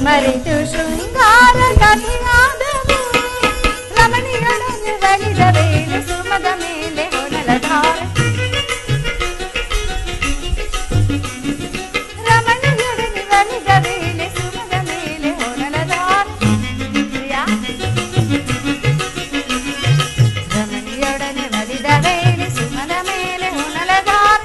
ಮರೆತು ಶೃಂಗಾರ ಕಥೆಯಾದವು ರಮಣಿಯೊಡನೆ ಬಲಿದ ವೇಳೆ ಸುಮದ ಮೇಲೆ ಹೊನಲಧಾರ ರಮಣಿಯೊಡನೆ ಬಲಿದ ವೇಳೆ ಸುಮದ ಮೇಲೆ ಹೊನಲಧಾರ ರಮಣಿಯೊಡನೆ ಬಲಿದ ವೇಳೆ ಸುಮದ ಮೇಲೆ ಹೊನಲಧಾರ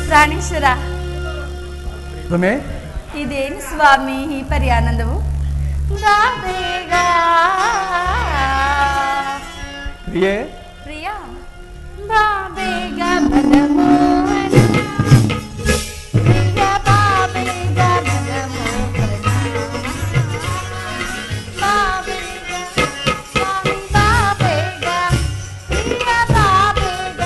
ಪ್ರಾಣೇಶ್ವರ, ಇದೇನು ಸ್ವಾಮಿ ಈ ಪರಿ ಆನಂದವು? ಪ್ರಿಯ ಬಾ ಬೇಗ ಬದಮೋಹನ ಪ್ರಿಯ ಬಾ ಬೇಗ ಬದಮೋಹನ ಬಾ ಬೇಗ ಸ್ವಾಮಿ ಬಾ ಬೇಗ ಪ್ರಿಯ ಬಾ ಬೇಗ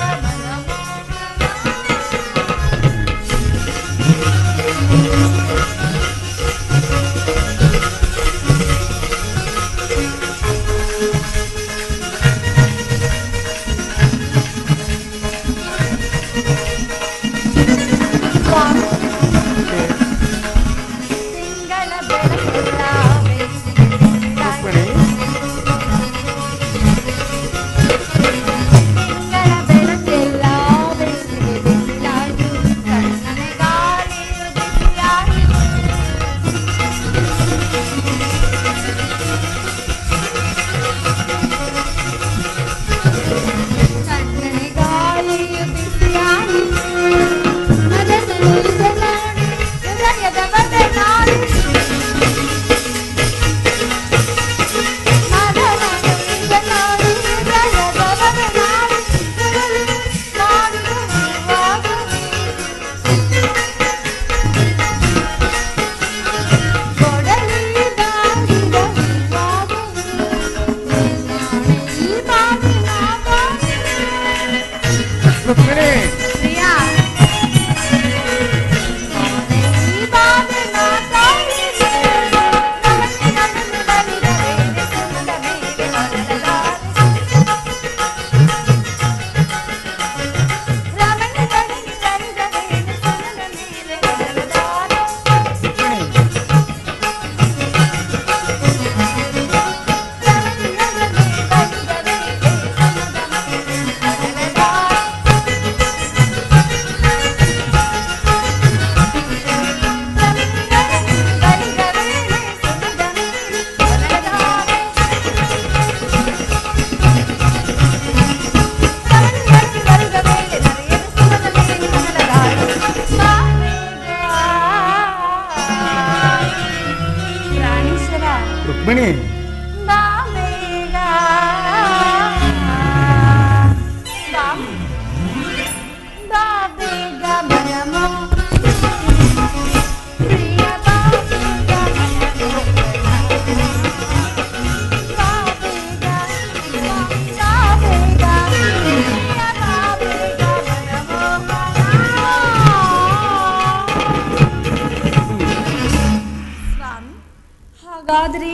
ಹಾಗಾದರೆ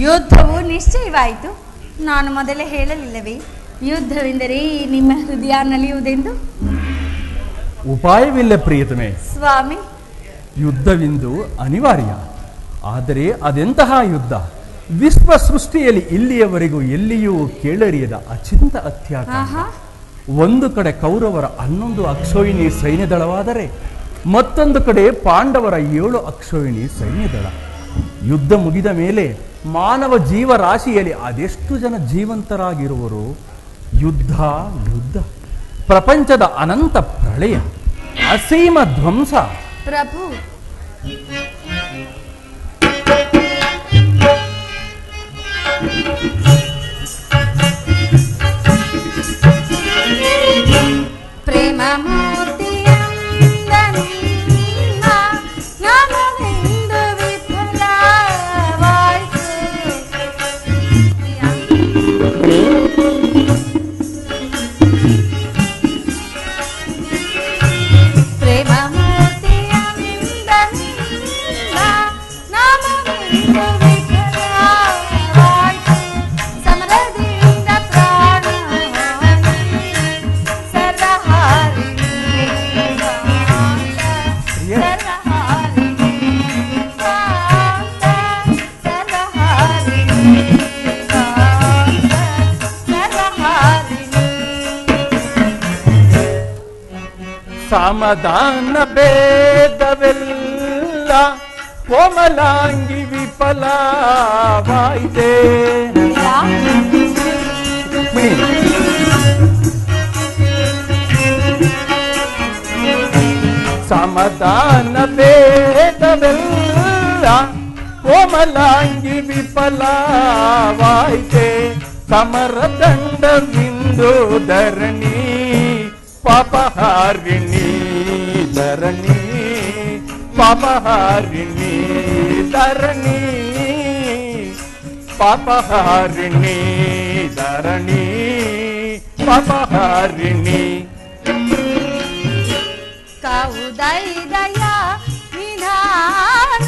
ಯುದ್ಧವು ನಿಶ್ಚಯವಾಯಿತು. ನಾನು ಮೊದಲೇ ಹೇಳಲಿಲ್ಲವೇ ಯುದ್ಧವೆಂದರೆ ನಿಮ್ಮ ಹೃದಯ ನಲಿಯುವುದೆಂದು? ಉಪಾಯವಿಲ್ಲ ಪ್ರಿಯತಮೆ. ಸ್ವಾಮಿ, ಯುದ್ಧವಿಂದು ಅನಿವಾರ್ಯ. ಆದರೆ ಅದೆಂತಹ ಯುದ್ಧ? ವಿಶ್ವ ಸೃಷ್ಟಿಯಲ್ಲಿ ಇಲ್ಲಿಯವರೆಗೂ ಎಲ್ಲಿಯೂ ಕೇಳರಿಯದ ಅಚಿಂತ ಅತ್ಯಾಚಾರ. ಒಂದು ಕಡೆ ಕೌರವರ 11 ಅಕ್ಷೋಹಿಣಿ ಸೈನ್ಯದಳವಾದರೆ ಮತ್ತೊಂದು ಕಡೆ ಪಾಂಡವರ 7 ಅಕ್ಷೋಹಿಣಿ ಸೈನ್ಯದಳ. ಯುದ್ಧ ಮುಗಿದ ಮೇಲೆ ಮಾನವ ಜೀವರಾಶಿಯಲ್ಲಿ ಅದೆಷ್ಟು ಜನ ಜೀವಂತರಾಗಿರುವರು? ಯುದ್ಧ ಯುದ್ಧ, ಪ್ರಪಂಚದ ಅನಂತ ಪ್ರಳಯ, ಅಸೀಮ ಧ್ವಂಸ. ಪ್ರಭು ಪ್ರೇಮ ಮೂರ್ತಿಯಿಂದ ನಿನ್ನ ನಾಮವೆಂದು ವಿಫಲವಾಯಿತು. ಪ್ರೇಮ ಮೂರ್ತಿಯಿಂದ ನಿನ್ನ ನಾಮವೆಂದು ವಿಫಲವಾಯಿತು. ಸಮರದಿಂದ ಪ್ರಾಣ ಸರ್ವಹಾರಿಣಿ ಕಾಂತ, ಸರ್ವಹಾರಿಣಿ ಕಾಂತ, ಸರ್ವಹಾರಿಣಿ ಕಾಂತ, ಸರ್ವಹಾರಿಣಿ. ಸಮಾಧಾನ ಭೇದವೆಲ್ಲ ಕೋಮಲಾಂಗಿ ವಿಫಲವಾಯಿತೆ. ಸಮಾಧಾನ ಭೇದವೆಲ್ಲ ಕೋಮಲಾಂಗಿ ವಿಫಲವಾಯಿತೆ. ಸಮರದಂಡವಿಂದು ಧರಣಿ ಪಾಪಹಾರಿಣಿ ಧರಣಿ ಪಾಪಹಾರಿಣಿ ಧರಣಿ ಪಾಪಹಾರಿಣಿ ಧರಣಿ ಪಾಪಹಾರಿಣಿ. ಕೌದೈದಯ ವಿಧಾನ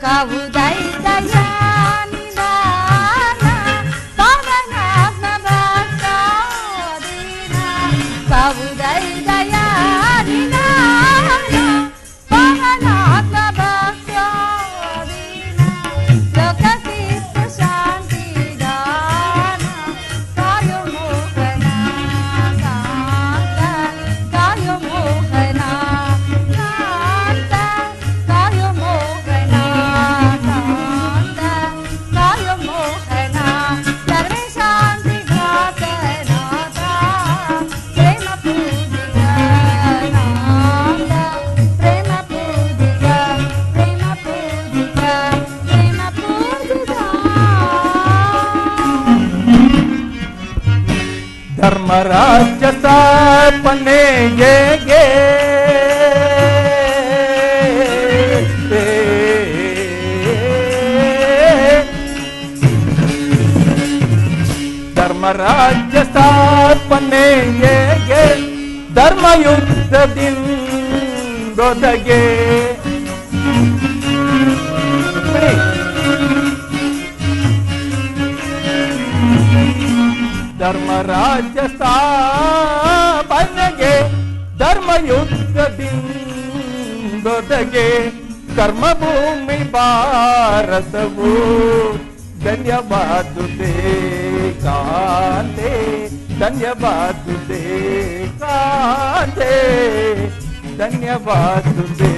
ಕೌದೈದಯ ನಿಧಾನ ಪವನಾತ್ಮ ಭಕ್ತಾದೀನ. ಕೌದೈದಯ ನಿಧಾನ ಪವನಾತ್ಮ ಭಕ್ತಾದೀನ. ಲೋಕತೀರ್ಥ ಶಾಂತಿ ದಾನ ಕಾಯೋ ಮೋಹನ ಕಾಂತ, ಕಾಯೋ ಮೋಹನ ಕಾಂತ, ಕಾಯೋ ಮೋಹನ ಕಾಂತ, ಕಾಯೋ ಮೋಹನ. ಸರ್ವೇ ಶಾಂತಿ ಘಾತನಾಥ ಪ್ರೇಮ ಪೂಜಿತ ನಾಥ, ಪ್ರೇಮ ಪೂಜಿತ, ಪ್ರೇಮ ಪೂಜಿತ, ಪ್ರೇಮ ಪೂಜಿತ. ಧರ್ಮರಾಜ್ಯ ಸ್ಥಾಪನೆಗೆ ಧರ್ಮರಾಜ್ಯ ಸ್ಥಾಪನೆಗೆ ಧರ್ಮಯುದ್ಧದಿಂದೊದಗೆ ಧರ್ಮರಾಜ್ಯ ಸ್ಥಾಪನೆಗೆ ಧರ್ಮಯುದ್ಧದಿಂದೊದಗೆ ಕರ್ಮಭೂಮಿ ಭಾರತವು ಧನ್ಯವಾದುದೇ ಕಾಂತೆ, ಧನ್ಯವಾದುದೇ ಕಾಂತೆ, ಧನ್ಯವಾದುದೇ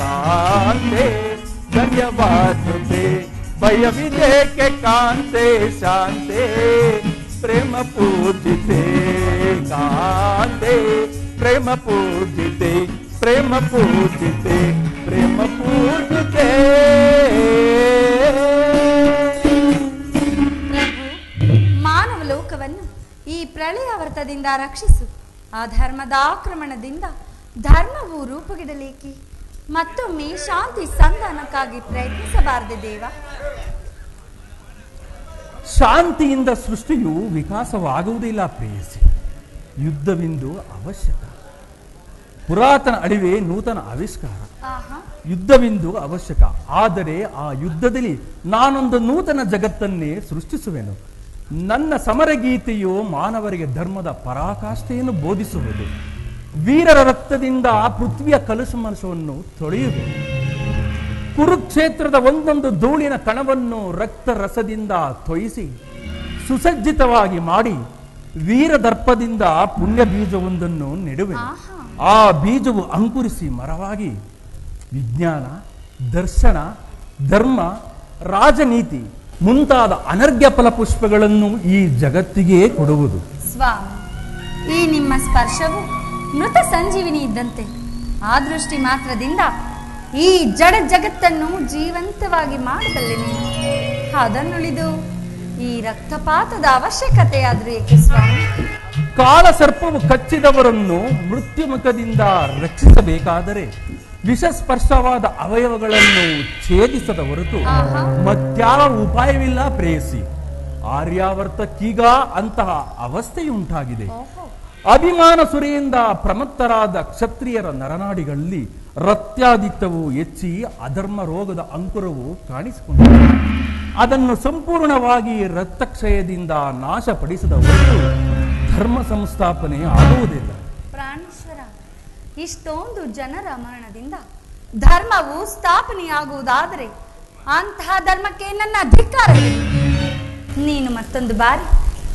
ಕಾಂತೆ, ಧನ್ಯವಾದುದೇ. ಭಯವಿದೇಕೆ ಕಾಂತೆ ಶಾಂತೆ ಪ್ರೇಮ ಪೂಜಿತೆ ಕಾಂತೆ, ಪ್ರೇಮ ಪೂಜಿತೆ, ಪ್ರೇಮ ಪೂಜಿತೆ, ಪ್ರೇಮ ಪೂಜಿತೆ. ಮಾನವ ಲೋಕವನ್ನು ಈ ಪ್ರಳಯ ವರ್ತದಿಂದ ರಕ್ಷಿಸು. ಆ ಧರ್ಮದ ಆಕ್ರಮಣದಿಂದ ಧರ್ಮವು ರೂಪುಗಿಡಲೇಕೆ? ಮತ್ತೊಮ್ಮೆ ಶಾಂತಿ ಸಂಧಾನಕ್ಕಾಗಿ ಪ್ರಯತ್ನಿಸಬಾರದೆ ದೇವ? ಶಾಂತಿಯಿಂದ ಸೃಷ್ಟಿಯು ವಿಕಾಸವಾಗುವುದಿಲ್ಲ ಪ್ರೇಯಸಿ. ಯುದ್ಧವಿಂದು ಅವಶ್ಯಕ. ಪುರಾತನ ಅಳಿವೆ ನೂತನ ಆವಿಷ್ಕಾರ. ಯುದ್ಧವಿಂದು ಅವಶ್ಯಕ. ಆದರೆ ಆ ಯುದ್ಧದಲ್ಲಿ ನಾನೊಂದು ನೂತನ ಜಗತ್ತನ್ನೇ ಸೃಷ್ಟಿಸುವೆನು. ನನ್ನ ಸಮರಗೀತೆಯು ಮಾನವರಿಗೆ ಧರ್ಮದ ಪರಾಕಾಷ್ಠೆಯನ್ನು ಬೋಧಿಸುವುದು. ವೀರರ ರಕ್ತದಿಂದ ಪೃಥ್ವಿಯ ಕಲುಷಮನಸವನ್ನು ತೊಳೆಯುವೆ. ಕುರುಕ್ಷೇತ್ರದ ಒಂದೊಂದು ಧೂಳಿನ ಕಣವನ್ನು ರಕ್ತ ರಸದಿಂದ ತೊಯಿಸಿ ಸುಸಜ್ಜಿತವಾಗಿ ಮಾಡಿ ವೀರದರ್ಪದಿಂದ ಪುಣ್ಯ ಬೀಜವೊಂದನ್ನು ನೆಡುವೆ. ಆ ಬೀಜವು ಅಂಕುರಿಸಿ ಮರವಾಗಿ ವಿಜ್ಞಾನ, ದರ್ಶನ, ಧರ್ಮ, ರಾಜನೀತಿ ಮುಂತಾದ ಅನರ್ಘ್ಯ ಫಲಪುಷ್ಪಗಳನ್ನು ಈ ಜಗತ್ತಿಗೆ ಕೊಡುವುದು. ಸ್ವಾಮಿ, ಈ ನಿಮ್ಮ ಸ್ಪರ್ಶವು ಮೃತ ಸಂಜೀವಿನಿ ಇದ್ದಂತೆ. ಆ ದೃಷ್ಟಿ ಮಾತ್ರದಿಂದ ಈ ಜಡ ಜಗತ್ತನ್ನು ಜೀವಂತವಾಗಿ ಮಾಡಬಲ್ಲೆ ನೀನು. ಅದನ್ನುಳಿದು ಈ ರಕ್ತಪಾತದ ಅವಶ್ಯಕತೆಯಾದರೂ ಏಕೆ ಸ್ವಾಮಿ? ಕಾಳ ಸರ್ಪವು ಕಚ್ಚಿದವರನ್ನು ಮೃತ್ಯುಮುಖದಿಂದ ರಕ್ಷಿಸಬೇಕಾದರೆ ವಿಷಸ್ಪರ್ಶವಾದ ಅವಯವಗಳನ್ನು ಛೇದಿಸದ ಹೊರತು ಮತ್ಯಾವ ಉಪಾಯವಿಲ್ಲ ಪ್ರೇಯಸಿ. ಆರ್ಯಾವರ್ತಕ್ಕೀಗ ಅಂತಹ ಅವಸ್ಥೆಯುಂಟಾಗಿದೆ. ಅಭಿಮಾನ ಸುರೆಯಿಂದ ಪ್ರಮತ್ತರಾದ ಕ್ಷತ್ರಿಯರ ನರನಾಡಿಗಳಲ್ಲಿ ರಕ್ತಾದಿತ್ಯವು ಹೆಚ್ಚಿ ಅಧರ್ಮ ರೋಗದ ಅಂಕುರವು ಕಾಣಿಸಿಕೊಂಡಿದೆ. ಅದನ್ನು ಸಂಪೂರ್ಣವಾಗಿ ರಕ್ತಕ್ಷಯದಿಂದ ನಾಶಪಡಿಸದ ಹೊರತು ಧರ್ಮ ಸಂಸ್ಥಾಪನೆ ಆಗುವುದಿಲ್ಲ. ಪ್ರಾಣೇಶ್ವರ, ಇಷ್ಟೊಂದು ಜನರ ಮರಣದಿಂದ ಧರ್ಮವು ಸ್ಥಾಪನೆಯಾಗುವುದಾದರೆ ಅಂತಹ ಧರ್ಮಕ್ಕೆ ನನ್ನ ಅಧಿಕಾರವಿಲ್ಲ. ನೀನು ಮತ್ತೊಂದು ಬಾರಿ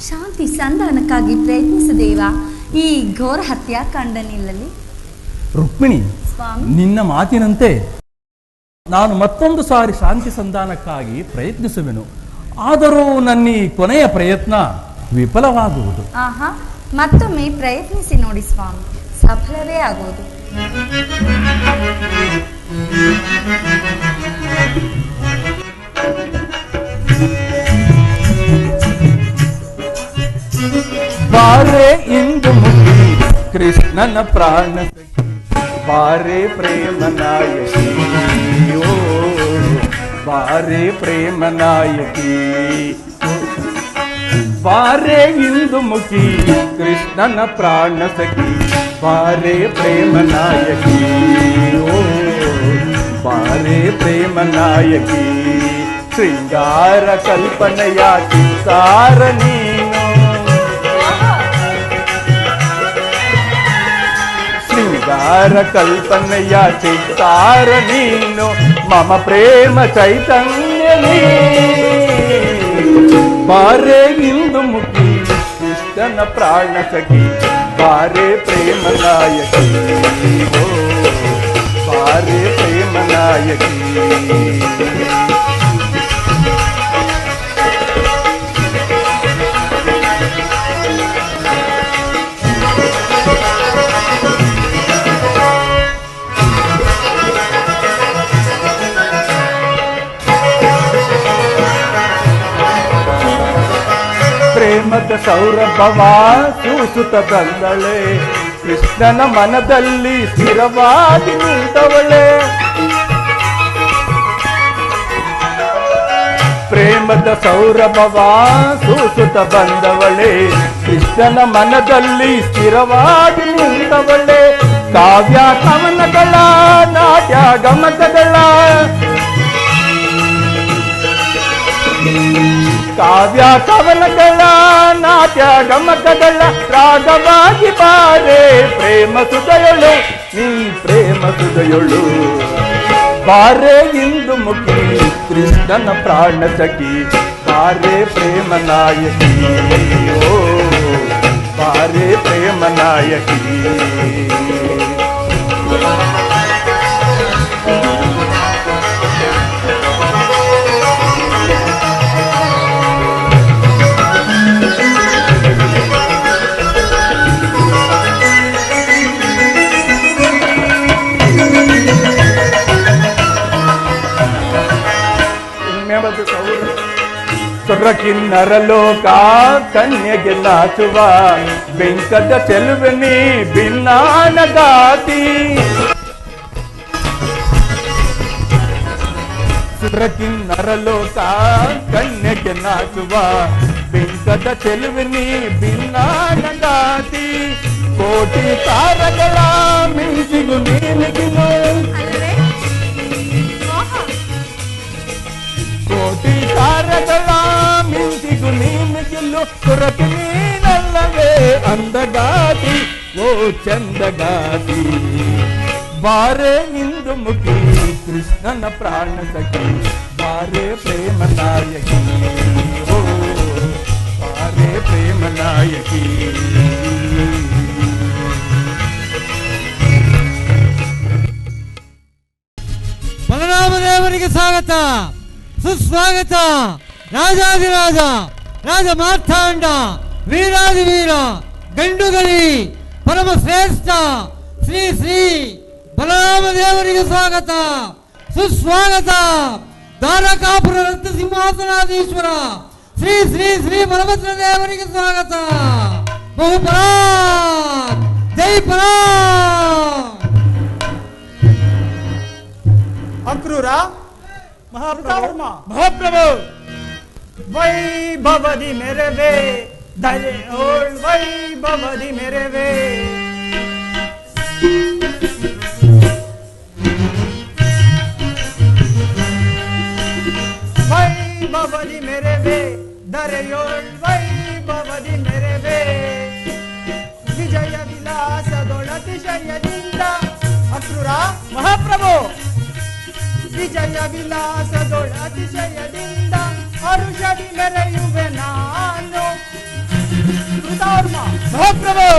ಶಾಂತಿ ಸಂಧಾನಕ್ಕಾಗಿ ಪ್ರಯತ್ನಿಸದೇವಾ ಈ ಘೋರ ಹತ್ಯಾಕಾಂಡ ನಿಲ್ಲಲಿ. ರುಕ್ಮಿಣಿ, ಸ್ವಾಮಿ, ನಿನ್ನ ಮಾತಿನಂತೆ ನಾನು ಮತ್ತೊಂದು ಸಾರಿ ಶಾಂತಿ ಸಂಧಾನಕ್ಕಾಗಿ ಪ್ರಯತ್ನಿಸುವೆನು. ಆದರೂ ನನ್ನ ಈ ಕೊನೆಯ ಪ್ರಯತ್ನ ವಿಫಲವಾಗುವುದು. ಆಹಾ, ಮತ್ತೊಮ್ಮೆ ಪ್ರಯತ್ನಿಸಿ ನೋಡಿ ಸ್ವಾಮಿ, ಸಫಲವೇ ಆಗುವುದು. ಬಾರೆ ಇಂದು ಮುಗಿ ಕೃಷ್ಣನ ಪ್ರಾಣ, ಬಾರೆ ಪ್ರೇಮ ನಾಯಕಿ, ಓ ಬಾರೆ ಪ್ರೇಮ ನಾಯಕಿ, ಬಾರೆ ಇಂದು ಮುಖಿ ಕೃಷ್ಣನ ಪ್ರಾಣ ಸಖಿ, ಬಾರೆ ಪ್ರೇಮ ನಾಯಕಿ, ಓ ಬಾರೆ ಪ್ರೇಮ ನಾಯಕಿ. ಶೃಂಗಾರ ಕಲ್ಪನೆಯ ಚಿತ್ತಾರ ನೀನು, ಶೃಂಗಾರ ಕಲ್ಪನೆಯ ಚಿತ್ತಾರ ನೀನು, ಮಮ ಪ್ರೇಮ ಚೈತನ್ಯ ನೀ. ಬಾರೆ ಇಂದು ಮುಖಿ ಕೃಷ್ಣನ ಪ್ರಾಣ ಸಖಿ, ಬಾರೆ ಪ್ರೇಮ ನಾಯಕಿ, ಓ ಬಾರೆ ಪ್ರೇಮ ನಾಯಕಿ. ಪ್ರೇಮದ ಸೌರಭವ ಸೂಸುತ್ತ ತಂದಳೆ, ಕೃಷ್ಣನ ಮನದಲ್ಲಿ ಸ್ಥಿರವಾಗಿ ನಿಂತವಳೆ. ಪ್ರೇಮದ ಸೌರಭವ ಸೂಸುತ್ತ ಬಂದವಳೆ, ಕೃಷ್ಣನ ಮನದಲ್ಲಿ ಸ್ಥಿರವಾಗಿ ನಿಂತವಳೆ. ಕಾವ್ಯ ಕವನಗಳ ನಾಟ್ಯ ಗಮಕಗಳ, ಕಾವ್ಯ ಕವನಗಳ ನಾಟ್ಯ ಗಮಕಗಳ ರಾಗವಾಗಿ ಬಾರೆ ಪ್ರೇಮ ಸುಧೆಯೊಳು, ನೀ ಪ್ರೇಮ ಸುಧೆಯೊಳು. ಬಾರೆ ಇಂದು ಮುಖಿ ಕೃಷ್ಣನ ಪ್ರಾಣ ಸಖಿ, ಬಾರೆ ಪ್ರೇಮ ನಾಯಕಿ, ಓ ಬಾರೆ ಪ್ರೇಮ ನಾಯಕಿ. ಸೊರಕಿನ್ನರಲೋಕ ಕನ್ಯೆಗೆ ನಾಚುವ ಬೆಂಕದ ಚೆಲುವೆನಿ ಭಿನ್ನಾನಗಾತಿ. ಸುರಕಿನ್ನರಲೋಕ ಕನ್ಯೆಗೆ ನಾಚುವ ಬೆಂಕದ ಚೆಲುವೆನಿ ಭಿನ್ನಾನಗಾತಿ. ಕೋಟಿ ತಾರಗಳ ಮಿಂಚಿಗು ನೀಲಿಗಿನು, ಕೋಟಿ ತಾರಗಳ ಮಿಂಚಿಗು ನೀನಿಗಿಲ್ಲು. ಸುರತಿ ನೀನಲ್ಲವೇ ಅಂದಗಾತಿ, ಓ ಚಂದಗಾತಿ. ಬಾರೆ ಇಂದು ಮುಖಿ ಕೃಷ್ಣನ ಪ್ರಾಣ ಸಖಿ, ಬಾರೆ ಪ್ರೇಮ ನಾಯಕಿ, ಓ ಬಾರೆ ಪ್ರೇಮ ನಾಯಕಿ. ಬಲರಾಮದೇವರಿಗೆ ಸ್ವಾಗತ ಸುಸ್ವಾಗತ. ರಾಜಾದಿರಾಜ ರಾಜ ಮಾರ್ಥಾಂಡ ವೀರಾದಿವೀರ ಗಂಡುಗಲಿ ಪರಮ ಶ್ರೇಷ್ಠ ಶ್ರೀ ಶ್ರೀ ಬಲರಾಮ ದೇವರಿಗೆ ಸ್ವಾಗತ ಸುಸ್ವಾಗತ. ದ್ವಾರಕಾಪುರ ರತ್ನ ಸಿಂಹಾಸನಾಧೀಶ್ವರ ಶ್ರೀ ಶ್ರೀ ಶ್ರೀ ಬಲಭದ್ರ ದೇವರಿಗೆ ಸ್ವಾಗತ. ಬಹುಪರಾಕ್ ಜೈ ಪರಾಕ್. ಅಕ್ರೂರ ಮಹಾಪ್ರಭು ವೈಭವದಿ ಮೆರವೆ ದಯೆ ಓಳ್ ವೈಭವದಿ ಮೆರವೆ. ವೈಭವದಿ ಮೆರವೆ ದರೆಯೋಳ್ ವೈಭವದಿ ಮೆರವೆ. ವಿಜಯ ವಿಲಾಸದೊಳತಿಶಯದಿಂದ ಅಕ್ರೂರ ಮಹಾಪ್ರಭು ವಿಜಯ ವಿಲಾಸದೊಳತಿಶಯದಿಂದ ಹರುಷದಿ ಮೆರೆಯುವೆ ನಾನು. ಮಹಾಪ್ರಭು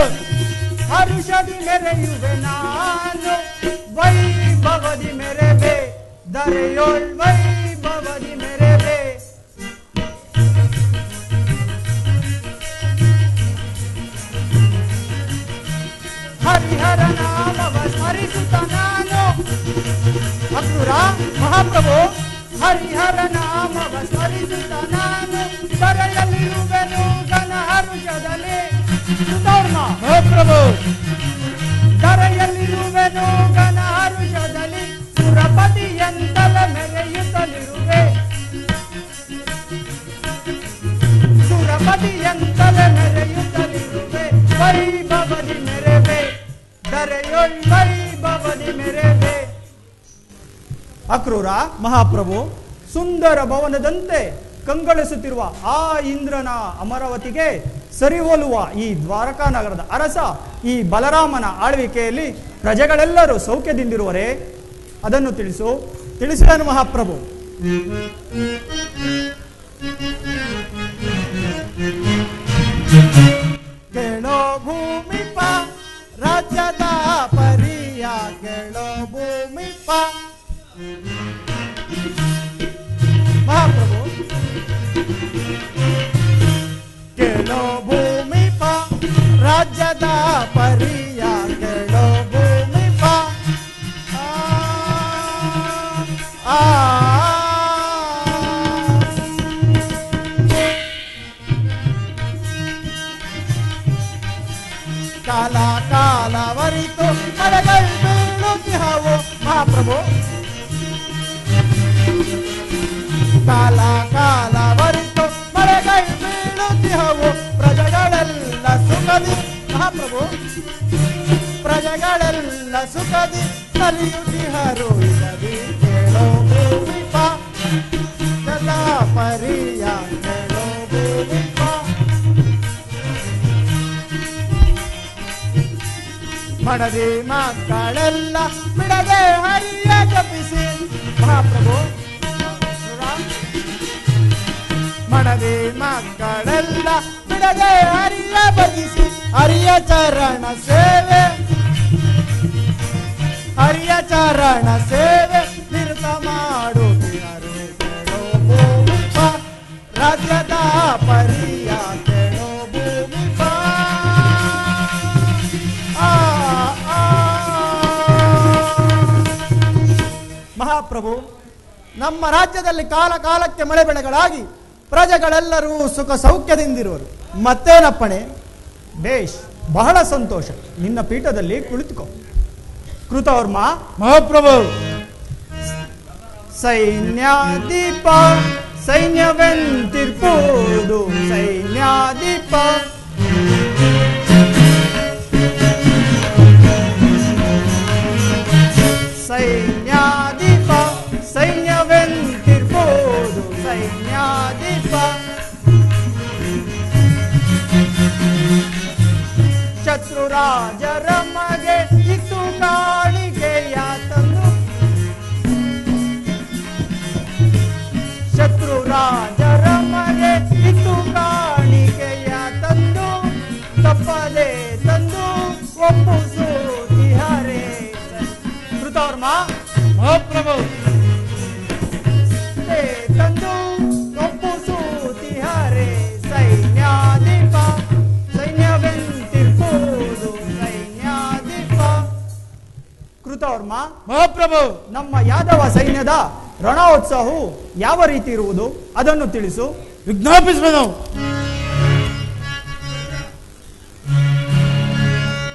ಹರುಷದಿ ಮೆರೆಯುವೆ ನಾನು. ವೈಭವದಿ ಮೆರೆವೆ ದರೆಯೋಳ್ ವೈಭವದಿ ಮೆರೆವೆ. ಹರಿಹರ ನಾಮವ ಸ್ಮರಿಸುತ್ತ ನಾನು. ಅಕ್ರೂರ ಮಹಾಪ್ರಭು ಹರಿಹರ ನಾಮವ ಸ್ಮರಿಸುತ್ತ ನಾನು. ದರೆಯಲ್ಲಿರುವೆನು ಘನ ಹರುಷದಲ್ಲಿ. ಮಹಾಪ್ರಭು ದರೆಯಲ್ಲಿರುವೆನು ಘನ ಹರುಷದಲ್ಲಿ. ಸುರಪತಿಯಂತಲ ಮೆರೆಯುತ್ತಲಿರುವೆ. ಸುರಪತಿಯಂತಲ ಮೆರೆಯುತ್ತಲಿರುವೆ. ವೈಭವದಿ ಮೆರೆವೆ ದರೆಯೊಳ್ ವೈಭವದಿ ಮೆರೆವೆ. ಅಕ್ರೂರ ಮಹಾಪ್ರಭು, ಸುಂದರ ಭವನದಂತೆ ಕಂಗೊಳಿಸುತ್ತಿರುವ ಆ ಇಂದ್ರನ ಅಮರಾವತಿಗೆ ಸರಿಹೋಲುವ ಈ ದ್ವಾರಕಾ ನಗರದ ಅರಸ ಈ ಬಲರಾಮನ ಆಳ್ವಿಕೆಯಲ್ಲಿ ಪ್ರಜೆಗಳೆಲ್ಲರೂ ಸೌಖ್ಯದಿಂದಿರುವರೇ? ಅದನ್ನು ತಿಳಿಸಿದನು ಮಹಾಪ್ರಭು. ಕೇಳೋ ಭೂಮಿಪ ರಾಜ್ಯದ ಪರಿಯ ಕೇಳೋ ಭೂಮಿಪ. ಮಹಾಪ್ರಭು ಕೇಳೋ ಭೂಮಿಪ ರಾಜ್ಯದ ಪರಿಯ ಕೇಳೋ ಭೂಮಿಪ. ಆ ಕಾಲ ಕಾಲವರಿತು ಮಳೆಗಳು ಬೀಳುತ್ತಿಹವು. ಮಹಾಪ್ರಭು ಕಾಲ ಕಾಲವರಿತು ಮಳೆಗಳು ಬೀಳುತ್ತಿಹವು. ಪ್ರಜೆಗಳೆಲ್ಲ ಸುಖದಿ. ಮಹಾಪ್ರಭು ಪ್ರಜೆಗಳೆಲ್ಲ ಸುಖದಿ ಕಲಿಯುತ್ತಿಹರು ಇರದಿ. ಕೇಳೋ ಭೂಮಿಪ ಜಲ ಪರಿಯ ಕೇಳೋ ಭೂಮಿಪ. ಮಡದಿ ಮಕ್ಕಳೆಲ್ಲ ಬಿಡದೆ ಹರಿಯ ಜಪಿಸಿ. ಮಹಾಪ್ರಭು ಮಡದಿ ಮಕ್ಕಳೆಲ್ಲ ಬಿಡದೆ ಹರಿಯ ಬದಿಸಿ. ಹರಿಯ ಚರಣ ಸೇವೆ ಹರಿಯ ಚರಣ ಸೇವೆ ನಿರತ ಮಾಡುತ್ತಿರು. ಕೇಳೋ ಭೂಮಿಪ ರಾಜ್ಯದ ಪರಿಯ ಕೇಳೋ ಭೂಮಿಪ. ಮಹಾಪ್ರಭು, ನಮ್ಮ ರಾಜ್ಯದಲ್ಲಿ ಕಾಲ ಕಾಲಕ್ಕೆ ಮಳೆ ಬೆಳೆಗಳಾಗಿ ಪ್ರಜೆಗಳೆಲ್ಲರೂ ಸುಖ ಸೌಖ್ಯದಿಂದಿರುವರು. ಮತ್ತೇನಪ್ಪಣೆ? ಬೇಷ್, ಬಹಳ ಸಂತೋಷ. ನಿನ್ನ ಪೀಠದಲ್ಲಿ ಕುಳಿತುಕೋ. ಕೃತವರ್ಮ ಮಹಾಪ್ರಭು ಸೈನ್ಯಾದೀಪ ಸೈನ್ಯವೆಂತಿರ್ಪೋದು ಸೈನ್ಯಾದೀಪ. ಸೈನ್ಯಾದೀಪ ಸೈನ್ಯವೆಂತಿರ್ಬೋದು ಸೈನ್ಯಾದೀಪ. ಶತ್ರುರಾಜರ ಮಗೆ ಇತ್ತು ಕಾಣಿಕೆಯ ತಂದು. ಶತ್ರುರಾಜರ ಮಗೆ ಇತ್ತು ಕಾಣಿಕೆಯ ತಂದು. ತಪ್ಪದೆ ತಂದು ಒಪ್ಪಿಸುತ್ತಿಹರೇ. ಕೃತವರ್ಮ ಮಹಾಪ್ರಭು ಕೃತವರ್ಮ, ಮಹಾಪ್ರಭು. ನಮ್ಮ ಯಾದವ ಸೈನ್ಯದ ರಣೋತ್ಸವವು ಯಾವ ರೀತಿ ಇರುವುದು ಅದನ್ನು ತಿಳಿಸು. ವಿಜ್ಞಾಪಿಸುವೆನು.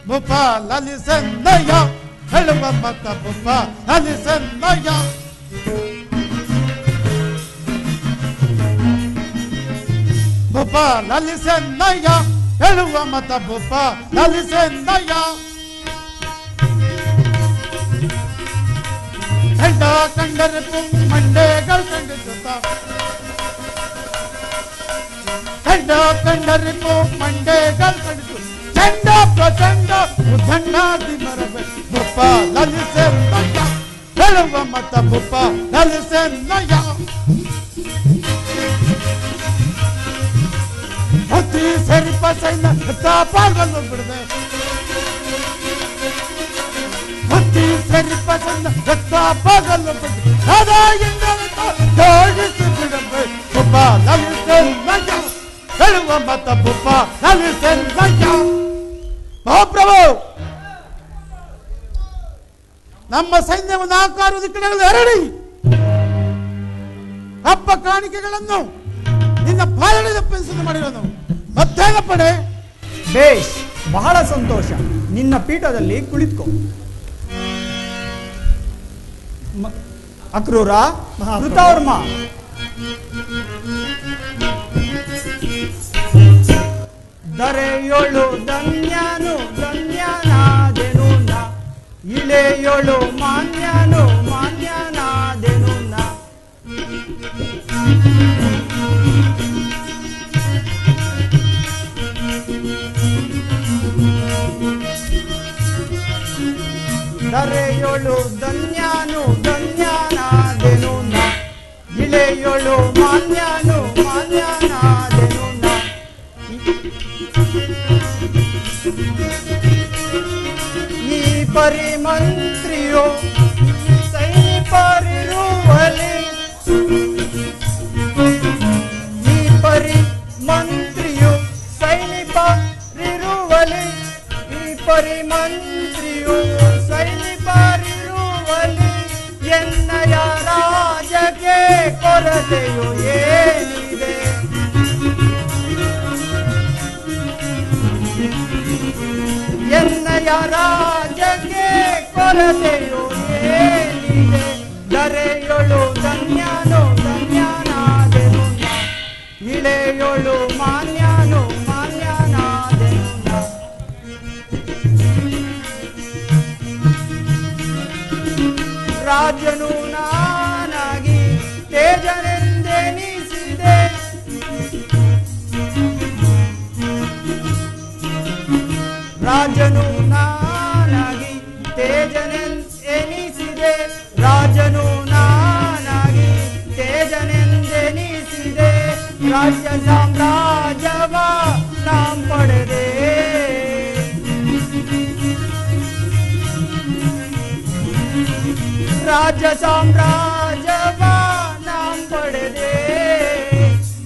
ಭೂಪ ಲಲಿಸನ್ನಯ್ಯ ಹೇಳುವ ಮತ ಭೂಪ ಲಲಿಸನ್ನಯ್ಯ. ಭೂಪ ಲಲಿಸನ್ನಯ್ಯ ಹೇಳುವ ಮತ ಭೂಪ ಲಲಿಸನ್ನಯ್ಯ. ಹೆಂಡ ಕಂಡರೆ ಮಂಡೆಗಳು ಕಂಡಿಸುತ್ತ, ಹೆಂಡ ಕಂಡರೆ ಮಂಡೆಗಳು ಕಂಡಿಸು. ಚಂಡ ಪ್ರಚಂಡ ಉದ್ದಂಡಾದಿ ಮರವೆ ಭೂಪ ಲಲಿಸನ್ನಯ್ಯ ಹೇಳುವ ಮತ ಭೂಪ ಲಲಿಸನ್ನಯ್ಯ. ಅತಿ ಸರಿಪ ಸೈನ್ಯ ಪಾಲ್ಗೊಂಡು ಬಿಡದೆ, ಅತಿ ಸರಿಪ ಸೈನ್ಯ ಪಾಲ್ಗೊಂಡು ಬಿಡದೆ ಜೋಡಿಸಿ ಬಿಡಬೆ ಭೂಪ ಲಲಿಸನ್ನಯ್ಯ ಹೇಳುವ ಮತ ಭೂಪ ಲಲಿಸನ್ನಯ್ಯ. ಮಹಾಪ್ರಭು, ನಮ್ಮ ಸೈನ್ಯವನ್ನು ಆಕಾರದ ದಿಕ್ಕುಗಳಲ್ಲಿ ಹರಡಿ ಹಬ್ಬ ಕಾಣಿಕೆಗಳನ್ನು ನಿನ್ನ ಪಾಲನೆ ತಪ್ಪಿಸಿದ ಮಾಡಿರೋನು ಮತ್ತೇನ ಪಡೆ. ಬೇಷ್, ಬಹಳ ಸಂತೋಷ. ನಿನ್ನ ಪೀಠದಲ್ಲಿ ಕುಳಿತುಕೋ. ಅಕ್ರೂರ, ಕೃತವರ್ಮ, ದರೆಯೊಳು ಧನ್ಯನು ಧನ್ಯನಾದೆನು ನ, ಇಳೆಯೊಳು ಮಾನ್ಯನು ಮಾನ್ಯನಾದೆನು ನ. ದರೆಯೊಳು ಧನ್ಯನು ಧನ್ಯನಾದೆನು ನ, ಇಳೆಯೊಳು ಮಾನ್ಯನು ಮಾನ್ಯನಾದೆನು ನ. ಈ ಪರಿಮಂತ್ರಿಯು ಸೈನಿಕರಿರುವಲಿ, ಈ ಪರಿಮಂತ್ರಿಯು ಸೈನಿಕರಿರುವಲಿ, ಈ ಪರಿಮಂತ್ರಿಯು ಸೈನಿಕರಿರುವಲಿ. ಎನ್ನಯ ರಾಜಕ್ಕೆ ಕೊರತೆಯು ಏನಿದೆ, ಎನ್ನಯ ರಾಜಕ್ಕೆ ಕೊರತೆಯು ಏನಿದೆ. ದರೆಯೊಳು ಧನ್ಯನು ಧನ್ಯನಾದೆನು ನ, ಇಳೆಯೊಳು ಮಾನ್ಯನು ಮಾನ್ಯನಾದೆನು ನ. ರಾಜನು ನಾನಾಗಿ ತೇಜನೆಂದೆನಿಸಿದೆ, ರಾಜನು ನಾನಾಗಿ ತೇಜನೆಂದೆನಿಸಿದೆ, ರಾಜನು ನಾನಾಗಿ ತೇಜನೆಂದೆನಿಸಿದೆ. ರಾಜ್ಯ ಸಾಮ್ರಾಜ್ಯವ ನಾಂ ಪಡೆದೆ, ರಾಜ್ಯ ಸಾಮ್ರಾಜ್ಯವ ನಾಂ ಪಡೆದೆ.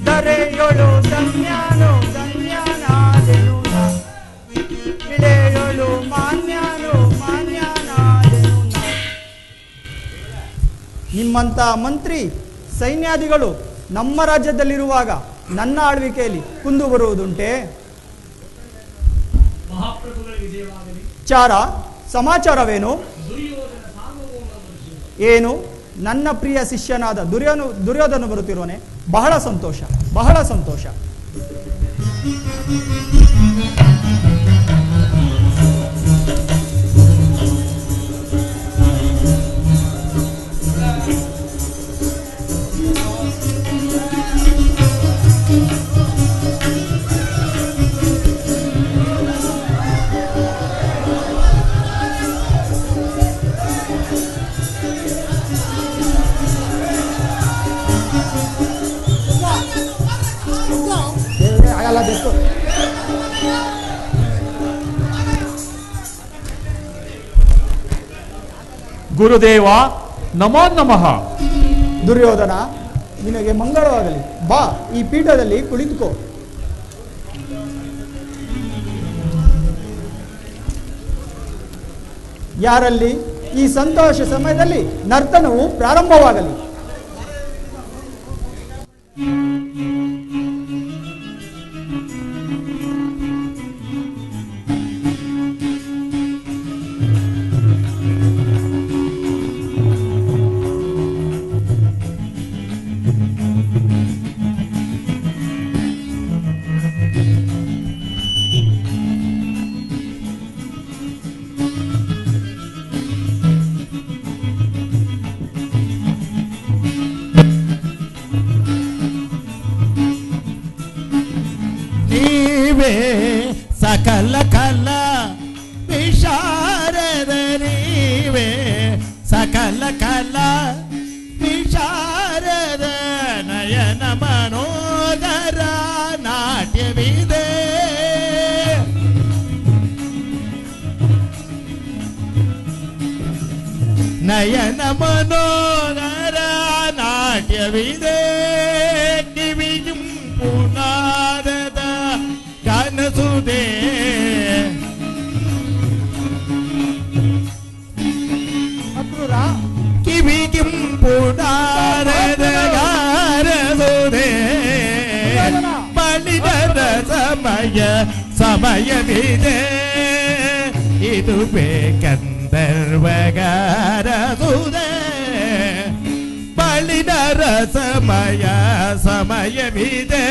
ದರೆಯೊಳು ಧನ್ಯನು ಧನ್ಯನಾದೆನು ನ, ಇಳೆಯೊಳು ಮಾನ್ಯನು ಮಾನ್ಯನಾದೆನು ನ. ನಿಮ್ಮಂಥ ಮಂತ್ರಿ ಸೈನ್ಯಾದಿಗಳು ನಮ್ಮ ರಾಜ್ಯದಲ್ಲಿರುವಾಗ ನನ್ನ ಆಳ್ವಿಕೆಯಲ್ಲಿ ಕುಂದು ಬರುವುದುಂಟೆ? ಚಾರ ಸಮಾಚಾರವೇನು? ಏನು, ನನ್ನ ಪ್ರಿಯ ಶಿಷ್ಯನಾದ ದುರ್ಯೋಧನ ಬರುತ್ತಿರುವನೆ? ಬಹಳ ಸಂತೋಷ, ಬಹಳ ಸಂತೋಷ. ಗುರುದೇವ ನಮೋ ನಮಃ. ದುರ್ಯೋಧನ, ನಿನಗೆ ಮಂಗಳವಾಗಲಿ. ಬಾ, ಈ ಪೀಠದಲ್ಲಿ ಕುಳಿತುಕೋ. ಯಾರಲ್ಲಿ ಈ ಸಂತೋಷ ಸಮಯದಲ್ಲಿ ನರ್ತನವು ಪ್ರಾರಂಭವಾಗಲಿ. ನೀವೇ ಸಕಲ ಕಲ ವಿಶಾರದ ನೀವೇ ಸಕಲ ಕಲ ವಿಶಾರದ ನಯನ ಮನೋದರ ನಾಟ್ಯವಿದೆ ನಯನ ಮನೋದರ ನಾಟ್ಯವಿದೆ ಕಿವಿಯುಂಪುನಾದದ ಕನಸುದೆ ಅಕ್ರೂರ ಕಿವಿಗಿಂಪುನಾದದ ಕನಸುದೆ ಬಳಿದದ ಸಮಯವಿದೆ ಇದು ಬೇಕಂದರ್ವಗಾರಸುದೆ ಬಳಿದರ ಸಮಯವಿದೆ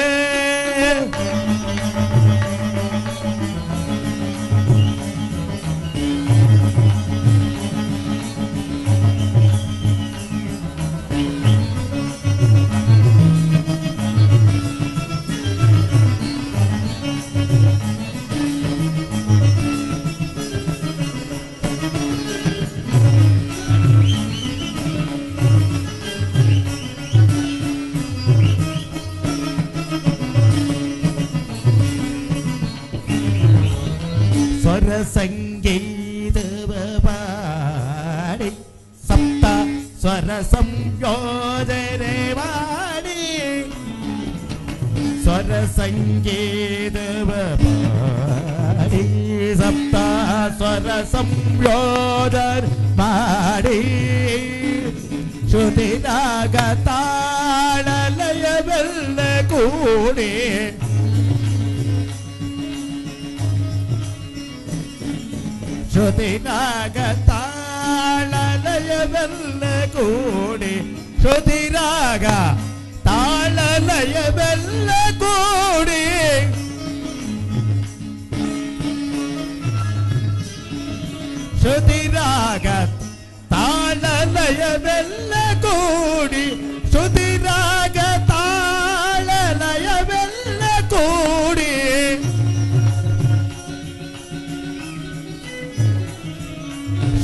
ಸ್ವರ ಸಂಗೀತವ ಪಾಡಿ ಸಪ್ತ ಸ್ವರ ಸಂಯೋಜನೆ ಮಾಡಿ ಸ್ವರ ಸಂಗೀತವ ಪಾಡಿ ಸಪ್ತ ಸ್ವರ ಸಂಯೋಜನೆ ಮಾಡಿ ಶ್ರುತಿನಾಗ ತಾಳಲಯವೆಲ್ಲ ಕೂಡಿ ಶ್ರುತಿನಾಗ ತಾಳಲಯವೆಲ್ಲ ಕೂಡಿ ಶ್ರುತಿರಾಗ ತಾಳಲಯವೆಲ್ಲ ಕೂಡಿ ಶ್ರುತಿರಾಗ ತಾಳಲಯವೆಲ್ಲ ಕೂಡಿ ಶ್ರುತಿರಾಗ ತಾಳಲಯವೆಲ್ಲ ಕೂಡಿ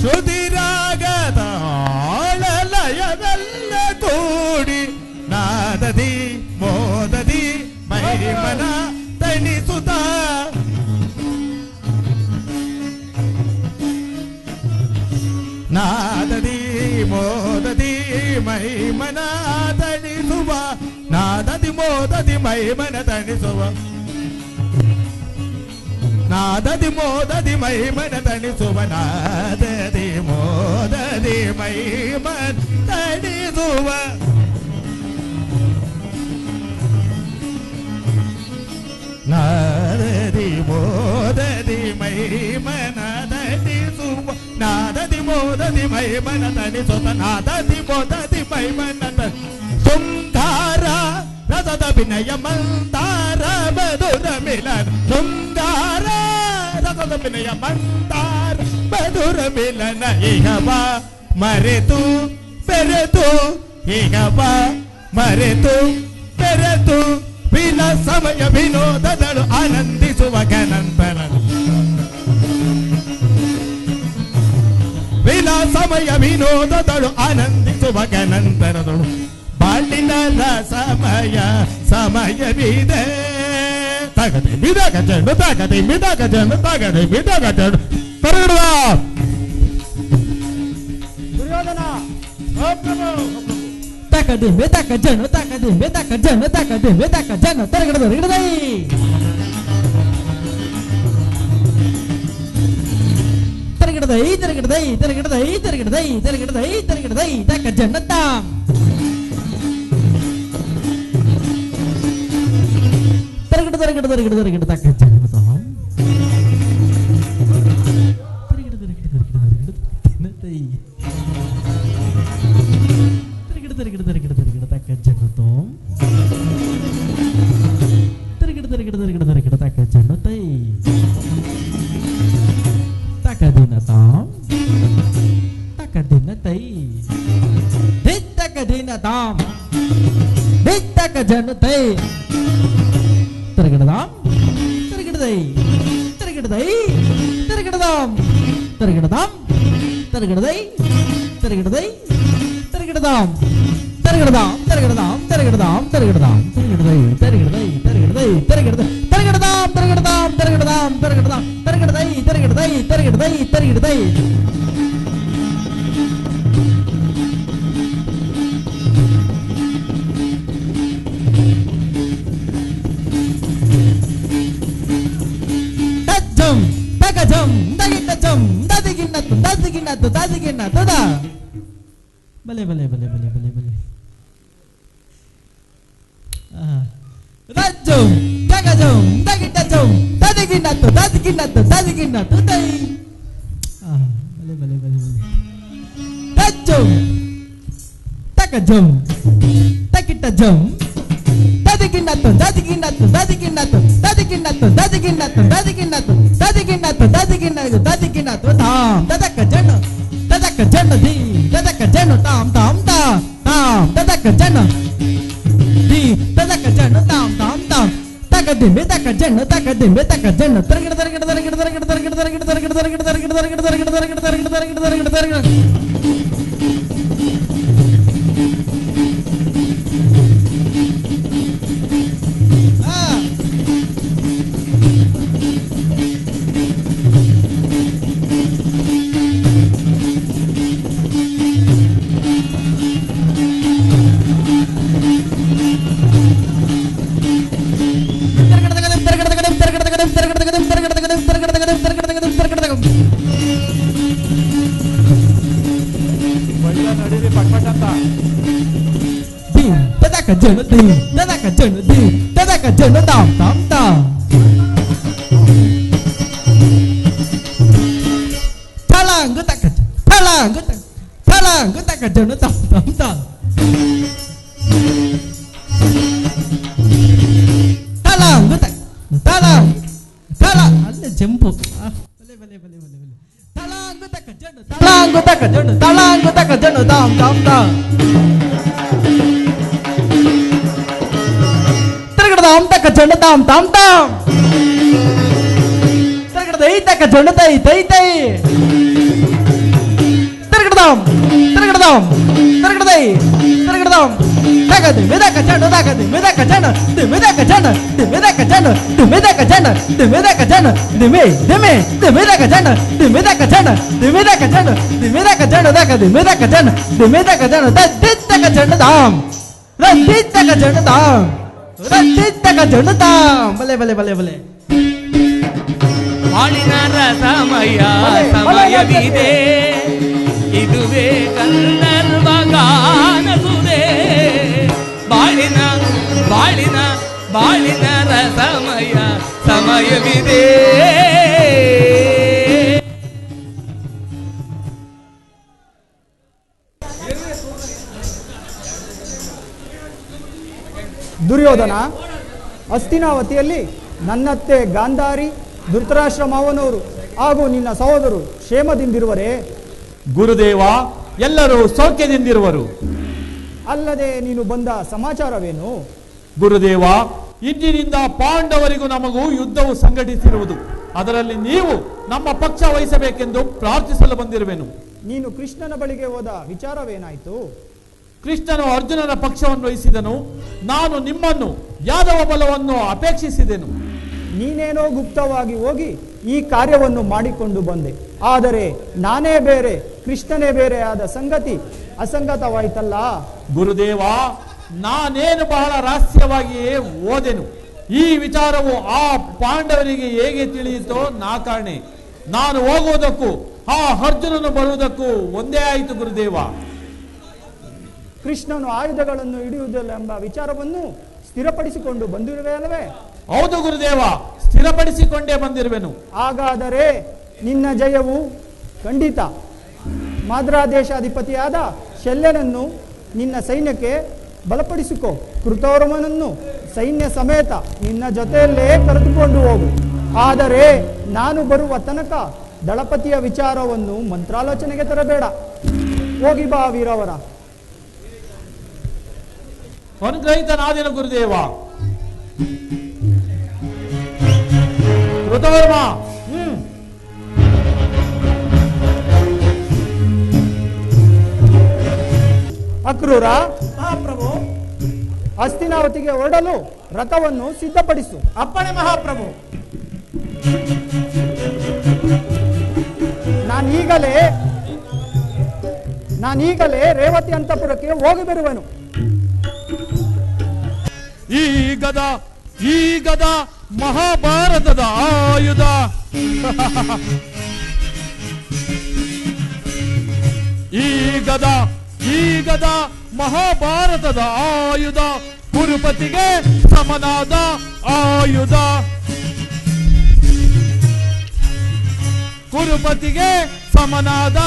ಶ್ರುತಿರಾಗದ ಲಯವೆಲ್ಲ ಕೂಡಿ ನಾದದಿ ಮೋದದಿ ಮೈಮನ ತಣಿಸುತ್ತ ನಾದದಿ ಮೋದದಿ ಮೈಮನ ತಣಿಸುವ ನಾದದಿ ಮೋದದಿ ಮೈಮನ ತಣಿಸುವ ನಾದದಿ ಮೋದದಿ ಮೈಮನ ತಣಿಸುವ ನಾದದಿ ಮೋದದಿ ಮೈಮನ ತಣಿಸುವ ನಾದದಿ ಮೋದದಿ ಮೈಮನ ತಣಿಸುವ ನಾದದಿ ಮೋದದಿ ಮೈಮನ ತಣಿಸುವ ನಾದದಿ ಮೋದದಿ ಮೈಮನ ಶೃಂಗಾರ ರಸದ ವಿನಯ ಮಂದಾರ ಮಧುರ ಮಿಲನ ಶೃಂಗಾರ ರಸದ ವಿನಯ ಮಂದಾರ ಮಧುರ ಮಿಲನ ಈಗ ಮರೆತು ಬೆರೆತು ಈಗ ಮರೆತು ಬೆರೆತು ವಿಲ ಸಮಯ ವಿನೋದದಳು ಆನಂದಿಸುವ ಗಣಂತರ ವಿಲ ಸಮಯ ವಿನೋದದಳು ಆನಂದಿಸುವ ಗಣಂತರದಳು ಬಾಳಿನ ಸಮಯವಿದೆ ತಗದೆ ಬಿದಾಗ ಚೆಂಡು ತಗದೆ ಬಿದಾಗ ಚೆಂಡು ತಗದೆ ಬಿದಾಗ ಚೆಂಡು ತರಗಡುವ ದುರ್ಯೋಧನ ಓ ಪ್ರಭು ತಕದಿಮ್ಮೆ ತಕ ಜನ ತಕದಿಮ್ಮೆ ತಕ ಜನ ತಕದಿಮ್ಮೆ ತಕ ಜನ ತರಗಡದ ಹಿಡದೈ ತರಗಡ ತೆರಗಿಡದೈ ತೆರಗಿಡದೈ ತೆರಗಿಡದೈ ತೆರಗಿಡದೈ ತೆರಗಿಡದೈ ತೆರಗಿಡದೈ ತಕ ಜನತಾ ತೆರಗಿಡ ತೆರಗಿಡ ತೆರಗಿಡ ತೆರಗಿಡ ತಕ ಜನತಾ ತೆರಗಿಡ ತೆರಗಿಡ ತೆರಗಿಡ ತೆರಗಿಡ ಜನತೈ ತೆರಗಿಡ ತೆರಗಿಡ ತೆರಗಿಡ ತೆರಗಿಡ ತಕ ಜನತೋ ತೆರಗಿಡ ತೆರಗಿಡ ತೆರಗಿಡ ತೆರಗಿಡ ತಕ ಜನತೈ Takadinata Takadinatai Takadinatam Takajanatai Taragadam Taragadai Taragadai Taragadam Taragadam Taragadai Taragadai Taragadam Taragadam Taragadam Taragadam Taragadam Taragadai Taragadai Taragadai Taragadai Taragadam Taragadam Taragadam Taragadam Taragadai Taragadai Taragadai Taragadai Tajam Takajam Dagitajam Dadiginatu Dadiginatu Dadiginatu Da Bale bale bale bale bale bale Rajum Takajam Dagitajam Dadiginatu Dadiginatu Dadiginatu Dai Bale bale bale bale Tajam Takajam Takitajam Dadiginatu Dadiginatu Dadiginatu Dadiginatu Dadiginatu Dadiginatu Dadiginatu Dadiginatu Dadiginatu Tam Dadakajana Dadakajana Di Dadakajana Tam Tam Tam Tam Dadakajana Di Dadakajana Tam Tam Tam Takadimbe Takajana Takadimbe Takajana Taragada Taragada Taragada Taragada Taragada Taragada Taragada Taragada Taragada Taragada Taragada Taragada Taragada Taragada ನಡೀರಿ ಪಟ್ಪಟ್ ಅಂತ Dadakajana Di Dadakajana Di Dadakajana Tam Tam Tam Talang Takajana Talang Talang Takajana Tam Tam Tam Talang Talang Talang Alla jump Bale bale bale bale bale Talang Takajana Talang Takajana Talang Takajana Tam Tam Tam Targadam Takajana Tam Tam Tam Targadai Takajana Tai Tai Tai Targadam Targadam Targadai Targadam Takadi Medakajana Takadi Medakajana Medakajana Medakajana Medakajana Medakajana Dime Dime Medakajana Medakajana Medakajana Medakajana Takadi Medakajana Medakajana Takajana Tam Takajana Tam Takajana Tam Bale bale bale bale ಬಾಳಿನ ರಸಮಯ ಸಮಯವಿದೆ ಇದುವೇ ಗಂಧರ್ವ ಗಾನಸುದೆ ಬಾಳಿನ ಬಾಳಿನ ಬಾಳಿನ ರಸಮಯ ಸಮಯವಿದೆ ದುರ್ಯೋಧನ ಹಸ್ತಿನಾವತಿಯಲ್ಲಿ ನನ್ನತ್ತೆ ಗಾಂಧಾರಿ ಧೃತರಾಷ್ಟ್ರ ಮಾವನವರು ಹಾಗೂ ನಿನ್ನ ಸಹೋದರು ಕ್ಷೇಮದಿಂದಿರುವರೇ? ಗುರುದೇವ, ಎಲ್ಲರೂ ಸೌಖ್ಯದಿಂದಿರುವರು. ಅಲ್ಲದೆ ನೀನು ಬಂದ ಸಮಾಚಾರವೇನು? ಗುರುದೇವ, ಇಂದಿನಿಂದ ಪಾಂಡವರಿಗೂ ನಮಗೂ ಯುದ್ಧವು ಸಂಘಟಿಸಿರುವುದು. ಅದರಲ್ಲಿ ನೀವು ನಮ್ಮ ಪಕ್ಷ ವಹಿಸಬೇಕೆಂದು ಪ್ರಾರ್ಥಿಸಲು ಬಂದಿರುವೆನು. ನೀನು ಕೃಷ್ಣನ ಬಳಿಗೆ ಹೋದ ವಿಚಾರವೇನಾಯಿತು? ಕೃಷ್ಣನು ಅರ್ಜುನನ ಪಕ್ಷವನ್ನು ವಹಿಸಿದನು. ನಾನು ನಿಮ್ಮನ್ನು ಯಾದವ ಬಲವನ್ನು ಅಪೇಕ್ಷಿಸಿದೆನು. ನೀನೇನೋ ಗುಪ್ತವಾಗಿ ಹೋಗಿ ಈ ಕಾರ್ಯವನ್ನು ಮಾಡಿಕೊಂಡು ಬಂದೆ. ಆದರೆ ನಾನೇ ಬೇರೆ ಕೃಷ್ಣನೇ ಬೇರೆ ಆದ ಸಂಗತಿ ಅಸಂಗತವಾಯಿತಲ್ಲ. ಗುರುದೇವ, ನಾನೇನು ಬಹಳ ರಹಸ್ಯವಾಗಿಯೇ ಓದೆನು. ಈ ವಿಚಾರವು ಆ ಪಾಂಡವರಿಗೆ ಹೇಗೆ ತಿಳಿಯಿತೋ ನಾ ಕಾಣೆ. ನಾನು ಹೋಗುವುದಕ್ಕೂ ಆ ಅರ್ಜುನನು ಬರುವುದಕ್ಕೂ ಒಂದೇ ಆಯಿತು ಗುರುದೇವ. ಕೃಷ್ಣನು ಆಯುಧಗಳನ್ನು ಹಿಡಿಯುವುದಿಲ್ಲ ಎಂಬ ವಿಚಾರವನ್ನು ಸ್ಥಿರಪಡಿಸಿಕೊಂಡು ಬಂದಿರುವೆ ಅಲ್ಲವೇ? ಹೌದು ಗುರುದೇವ, ಸ್ಥಿರಪಡಿಸಿಕೊಂಡೇ ಬಂದಿರುವೆನು. ಹಾಗಾದರೆ ನಿನ್ನ ಜಯವು ಖಂಡಿತ. ಮಾದ್ರಾ ದೇಶಾಧಿಪತಿಯಾದ ಶಲ್ಯನನ್ನು ನಿನ್ನ ಸೈನ್ಯಕ್ಕೆ ಬಲಪಡಿಸಿಕೊ. ಕೃತವರ್ಮನನ್ನು ಸೈನ್ಯ ಸಮೇತ ನಿನ್ನ ಜೊತೆಯಲ್ಲೇ ಕರೆದುಕೊಂಡು ಹೋಗು. ಆದರೆ ನಾನು ಬರುವ ತನಕ ದಳಪತಿಯ ವಿಚಾರವನ್ನು ಮಂತ್ರಾಲೋಚನೆಗೆ ತರಬೇಡ. ಹೋಗಿ ಬಾ ವೀರವರ. ಅನುಗ್ರಹಿತನಾದೇನು ಗುರುದೇವ. ಕೃತವರ್ಮ, ಅಕ್ರೂರ, ಮಹಾಪ್ರಭು. ಹಸ್ತಿನಾವತಿಗೆ ಹೊರಡಲು ರಥವನ್ನು ಸಿದ್ಧಪಡಿಸು. ಅಪ್ಪಣೆ ಮಹಾಪ್ರಭು. ನಾನೀಗಲೇ ರೇವತಿ ಅಂತಪುರಕ್ಕೆ ಹೋಗಿ ಬರುವೆನು. ಈ ಗದ ಮಹಾಭಾರತದ ಆಯುಧ. ಈ ಗದ ಮಹಾಭಾರತದ ಆಯುಧ, ಕುರುಪತಿಗೆ ಸಮನಾದ ಆಯುಧ. ಕುರುಪತಿಗೆ ಸಮನಾದ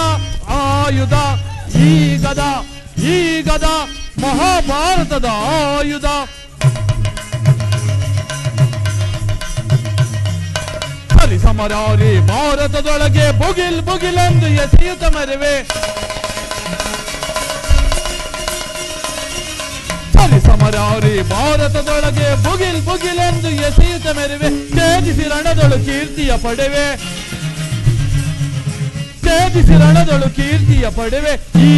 ಆಯುಧ. ಈ ಗದ ಮಹಾಭಾರತದ ಆಯುಧ. ಹರಿಸಮರಾರಿ ಭಾರತದೊಳಗೆ ಬುಗಿಲೆಂದು ಎಸೆಯುತ್ತ ಮರೆವೆ. ಹರಿಸಮರಾರಿ ಭಾರತದೊಳಗೆ ಬುಗಿಲೆಂದು ಎಸೆಯುತ್ತ ಮೆರೆವೆ. ಛೇದಿಸಿ ರಣದೊಳು ಕೀರ್ತಿಯ ಪಡೆವೆ. ಈ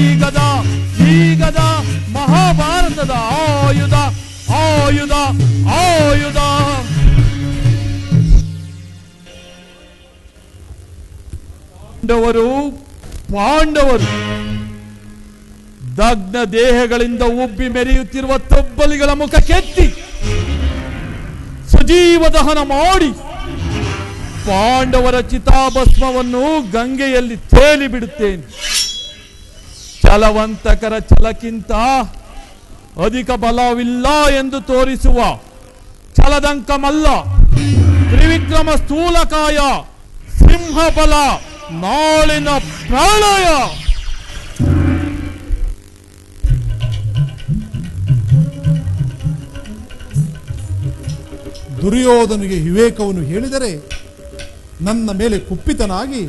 ಗದ ಮಹಾಭಾರತದ ಆಯುಧ. ಪಾಂಡವರು ದಗ್ನ ದೇಹಗಳಿಂದ ಉಬ್ಬಿ ಮೆರೆಯುತ್ತಿರುವ ತೊಬ್ಬಲಿಗಳ ಮುಖ ಕೆತ್ತಿ ಸಜೀವ ದಹನ ಮಾಡಿ ಪಾಂಡವರ ಚಿತಾಭಸ್ಮವನ್ನು ಗಂಗೆಯಲ್ಲಿ ತೇಲಿ ಬಿಡುತ್ತೇನೆ. ಛಲವಂತಕರ ಛಲಕ್ಕಿಂತ ಅಧಿಕ ಬಲವಿಲ್ಲ ಎಂದು ತೋರಿಸುವ ಛಲದಂಕ ಮಲ್ಲ, ತ್ರಿವಿಕ್ರಮ ಸ್ಥೂಲಕಾಯ, ಸಿಂಹಬಲ, ನಾಳಿನ ಪ್ರಳಯ. ದುರ್ಯೋಧನಿಗೆ ವಿವೇಕವನ್ನು ಹೇಳಿದರೆ ನನ್ನ ಮೇಲೆ ಕುಪ್ಪಿತನಾಗಿ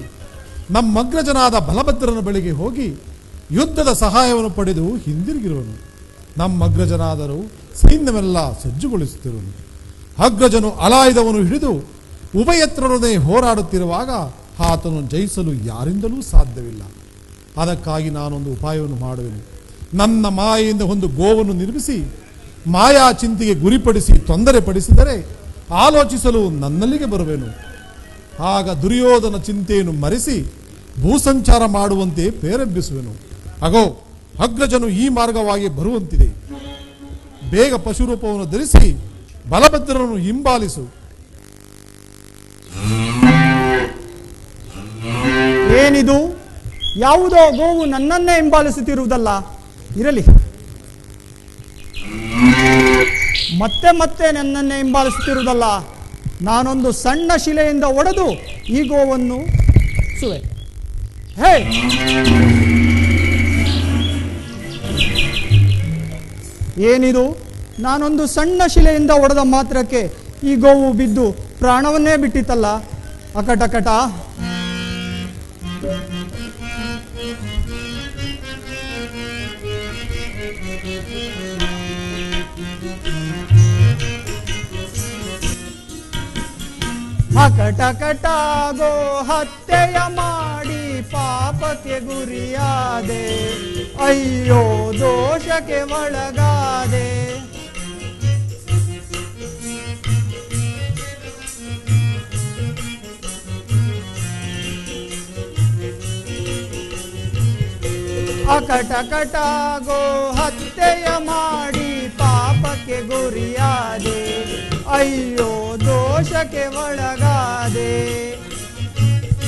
ನಮ್ಮಗ್ರಜನಾದ ಬಲಭದ್ರನ ಬಳಿಗೆ ಹೋಗಿ ಯುದ್ಧದ ಸಹಾಯವನ್ನು ಪಡೆದು ಹಿಂದಿರುಗಿರುವನು. ನಮ್ಮಗ್ರಜನಾದರೂ ಸೈನ್ಯವೆಲ್ಲ ಸಜ್ಜುಗೊಳಿಸುತ್ತಿರುವನು. ಅಗ್ರಜನು ಅಲಾಯುಧವನ್ನು ಹಿಡಿದು ಉಭಯತ್ರರೊಡನೆ ಹೋರಾಡುತ್ತಿರುವಾಗ ಆತನು ಜಯಿಸಲು ಯಾರಿಂದಲೂ ಸಾಧ್ಯವಿಲ್ಲ. ಅದಕ್ಕಾಗಿ ನಾನೊಂದು ಉಪಾಯವನ್ನು ಮಾಡುವೆನು. ನನ್ನ ಮಾಯೆಯಿಂದ ಒಂದು ಗೋವನ್ನು ನಿರ್ಮಿಸಿ ಮಾಯಾ ಚಿಂತೆಗೆ ಗುರಿಪಡಿಸಿ ತೊಂದರೆ ಪಡಿಸಿದರೆ ಆಲೋಚಿಸಲು ನನ್ನಲ್ಲಿಗೆ ಬರುವೆನು. ಆಗ ದುರ್ಯೋಧನ ಚಿಂತೆಯನ್ನು ಮರೆಸಿ ಭೂಸಂಚಾರ ಮಾಡುವಂತೆ ಪ್ರೇರೇಪಿಸುವೆನು. ಅಗೋ, ಅಗ್ರಜನು ಈ ಮಾರ್ಗವಾಗಿ ಬರುವಂತಿದೆ. ಬೇಗ ಪಶುರೂಪವನ್ನು ಧರಿಸಿ ಬಲಭದ್ರನನ್ನು ಹಿಂಬಾಲಿಸು. ಏನಿದು? ಯಾವುದೋ ಗೋವು ನನ್ನನ್ನೇ ಹಿಂಬಾಲಿಸುತ್ತಿರುವುದಲ್ಲ. ಇರಲಿ, ಮತ್ತೆ ನನ್ನನ್ನೇ ಹಿಂಬಾಲಿಸುತ್ತಿರುವುದಲ್ಲ. ನಾನೊಂದು ಸಣ್ಣ ಶಿಲೆಯಿಂದ ಒಡೆದು ಈ ಗೋವನ್ನು ಸುವೆ. ಹೇ, ಏನಿದು? ನಾನೊಂದು ಸಣ್ಣ ಶಿಲೆಯಿಂದ ಒಡೆದ ಮಾತ್ರಕ್ಕೆ ಈ ಗೋವು ಬಿದ್ದು ಪ್ರಾಣವನ್ನೇ ಬಿಟ್ಟಿತ್ತಲ್ಲ. ಅಕಟಕಟ. ಅಕಟಕಟಾಗೋ ಹತ್ಯೆಯ ಮಾಡಿ ಪಾಪಕ್ಕೆ ಗುರಿಯಾದೆ, ಅಯ್ಯೋ ದೋಷಕ್ಕೆ ಒಳಗಾದೆ. ಅಕಟಕಟಾಗೋ ಹತ್ಯೆಯ ಮಾಡಿ ಪಾಪಕ್ಕೆ ಗುರಿಯಾದೆ, ಅಯ್ಯೋ ದೋಷಕ್ಕೆ ಒಳಗಾದೆ.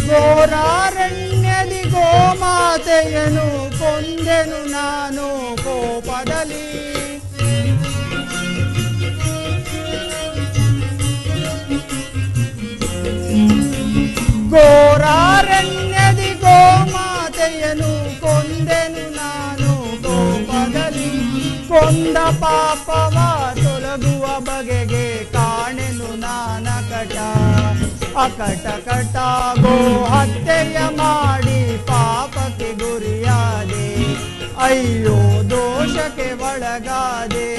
ಘೋರಾರಣ್ಯದಿ ಗೋಮಾತೆಯನು ಕೊಂದೆನು ನಾನು ಕೋಪದಲ್ಲಿ. ಘೋರಾರಣ್ಯದಿ ಗೋಮಾತೆಯನು ಕೊಂದೆನು ನಾನು ಕೋಪದಲ್ಲಿ. ಕೊಂದ ಪಾಪವ ತೊಲಗುವ ಬಗೆಗೆ ಕಾಣೆನು ನಾನಕಟ. ಅಕಟ ಕಟ ಗೋ ಹತ್ಯೆಯ ಮಾಡಿ ಪಾಪಕ್ಕೆ ಗುರಿಯಾದೆ. ಅಯ್ಯೋ ದೋಷಕ್ಕೆ ಒಳಗಾದೆ.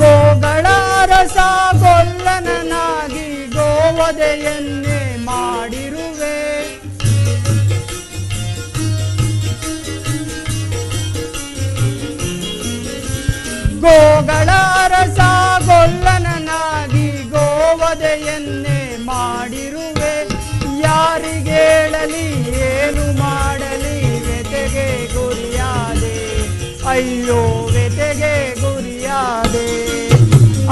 ಗೋಗಳ ರಸ ಗೊಲ್ಲನನಾಗಿ ಗೋವದೆಯನ್ನೇ ಮಾಡಿರುವೆ. ಗೋಗಳ ರಸ ಗೊಲ್ಲನನಾಗಿ ಗೋವದೆಯನ್ನೇ ಮಾಡಿರುವೆ. ಯಾರಿಗೇಳಲಿ ಏನು ಮಾಡಲಿ ವ್ಯತೆಗೆ ಗುರಿಯಾದೆ. ಅಯ್ಯೋ ವ್ಯತೆಗೆ ಗುರಿಯಾದೆ.